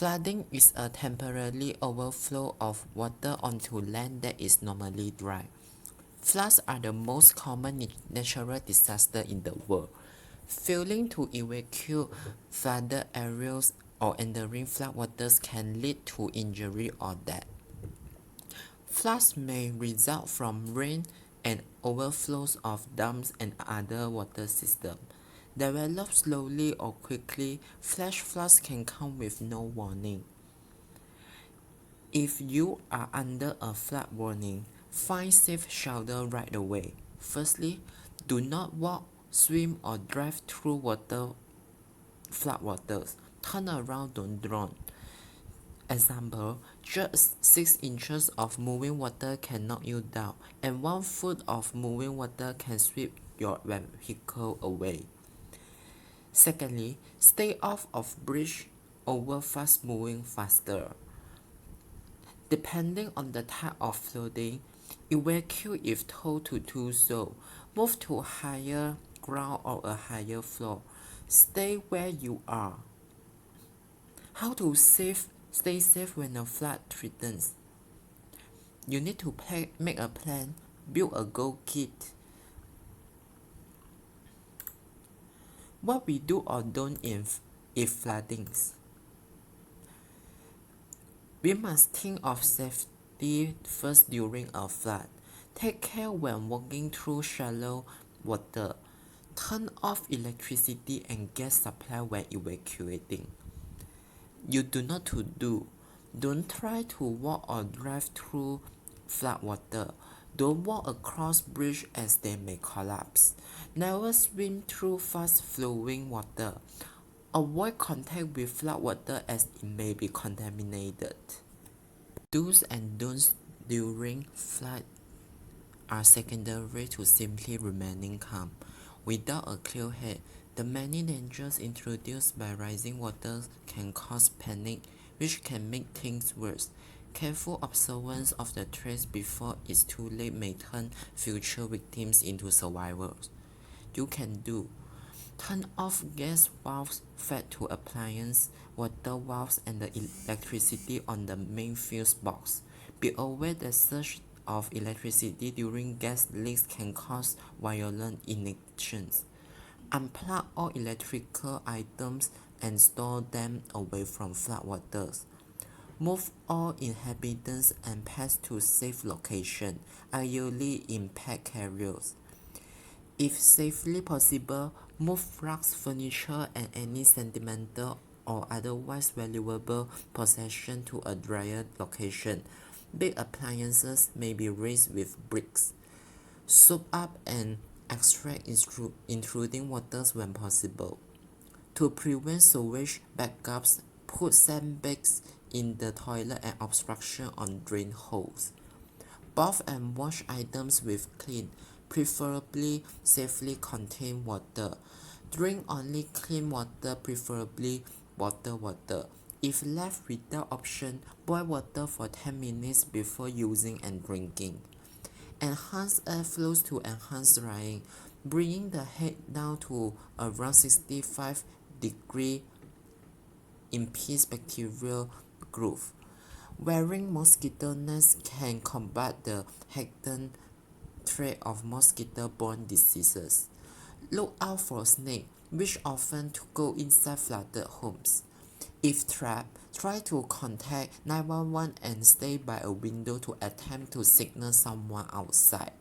Flooding is a temporary overflow of water onto land that is normally dry. Floods are the most common natural disaster in the world. Failing to evacuate flooded areas or entering floodwaters can lead to injury or death. Floods may result from rain and overflows of dams and other water systems. Develop slowly or quickly, flash floods can come with no warning. If you are under a flood warning, find safe shelter right away. Firstly, do not walk, swim, or drive through floodwaters. Turn around, don't drown. Example, just 6 inches of moving water can knock you down, and 1 foot of moving water can sweep your vehicle away. Secondly, stay off of bridge over fast moving faster. Depending on the type of flooding, evacuate if told to do so. Move to higher ground or a higher floor. Stay where you are. How to stay safe when a flood threatens? You need to make a plan, build a go kit. What we do or don't if floodings. We must think of safety first during a flood. Take care when walking through shallow water. Turn off electricity and gas supply when evacuating. You do not to do. Don't try to walk or drive through floodwater. Don't walk across bridges as they may collapse. Never swim through fast-flowing water. Avoid contact with floodwater as it may be contaminated. Do's and don'ts during flood are secondary to simply remaining calm. Without a clear head, the many dangers introduced by rising water can cause panic, which can make things worse. Careful observance of the threats before it's too late may turn future victims into survivors. You can do. Turn off gas valves fed to appliance, water valves, and the electricity on the main fuse box. Be aware that surge of electricity during gas leaks can cause violent ignitions. Unplug all electrical items and store them away from floodwaters. Move all inhabitants and pets to safe locations, ideally in pet carriers. If safely possible, move rugs, furniture, and any sentimental or otherwise valuable possession to a drier location. Big appliances may be raised with bricks. Soak up and extract intruding waters when possible. To prevent sewage backups, put sandbags in the toilet and obstruction on drain holes. Bath and wash items with clean, preferably safely contained water. Drink only clean water, preferably bottled water. If left without option, boil water for 10 minutes before using and drinking. Enhance airflows to enhance drying, bringing the head down to around 65 degrees impedes bacterial growth. Wearing mosquito nets can combat the heightened threat of mosquito-borne diseases. Look out for snakes, which often go inside flooded homes. If trapped, try to contact 911 and stay by a window to attempt to signal someone outside.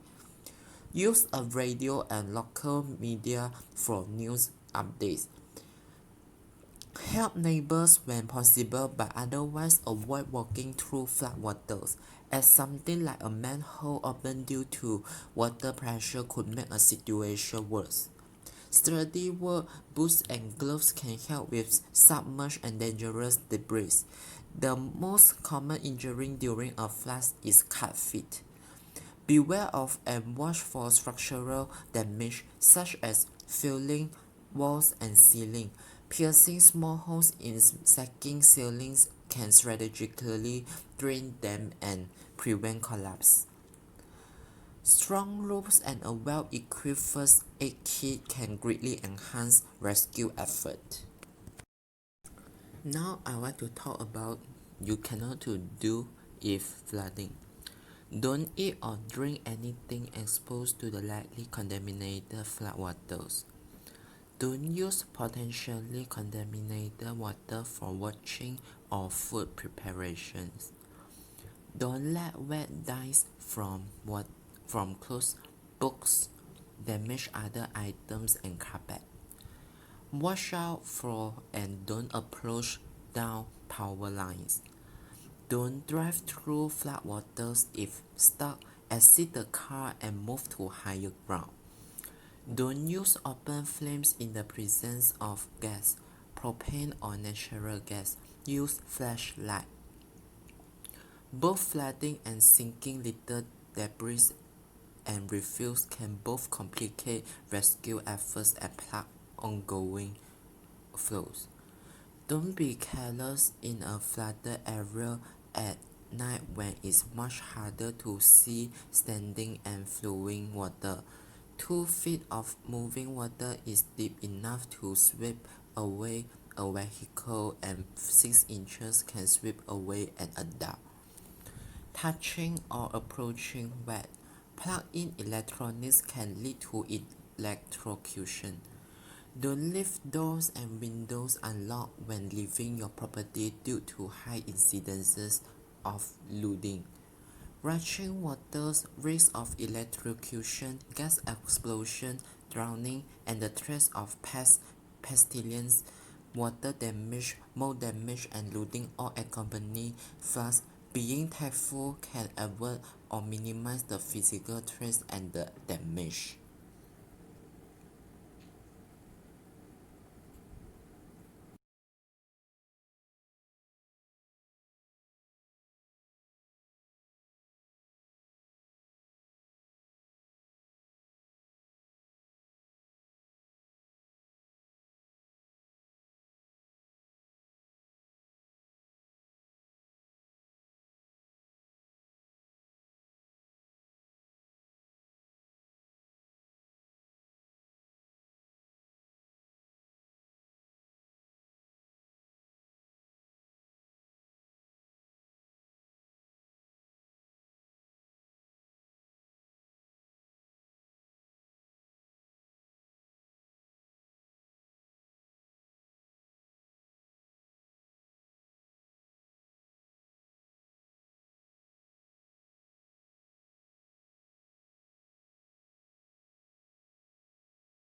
Use a radio and local media for news updates. Help neighbors when possible, but otherwise avoid walking through floodwaters, as something like a manhole open due to water pressure could make a situation worse. Sturdy work boots and gloves can help with submerged and dangerous debris. The most common injury during a flood is cut feet. Beware of and watch for structural damage such as falling walls and ceiling. Piercing small holes in sagging ceilings can strategically drain them and prevent collapse. Strong ropes and a well-equipped first aid kit can greatly enhance rescue effort. Now I want to talk about you cannot to do if flooding. Don't eat or drink anything exposed to the likely contaminated floodwaters. Don't use potentially contaminated water for washing or food preparations. Don't let wet dyes from clothes, books damage other items and carpet. Watch out for and don't approach down power lines. Don't drive through floodwaters if stuck. Exit the car and move to higher ground. Don't use open flames in the presence of gas, propane or natural gas. Use flashlight. Both flooding and sinking little debris and refuse can both complicate rescue efforts and plug ongoing flows. Don't be careless in a flooded area at night when it's much harder to see standing and flowing water. 2 feet of moving water is deep enough to sweep away a vehicle and 6 inches can sweep away an adult. Touching or approaching wet, plug-in electronics can lead to electrocution. Don't leave doors and windows unlocked when leaving your property due to high incidences of looting. Rushing waters, risk of electrocution, gas explosion, drowning, and the threat of pestilence, water damage, mold damage, and looting all accompany floods. Being tactful can avoid or minimize the physical threats and the damage.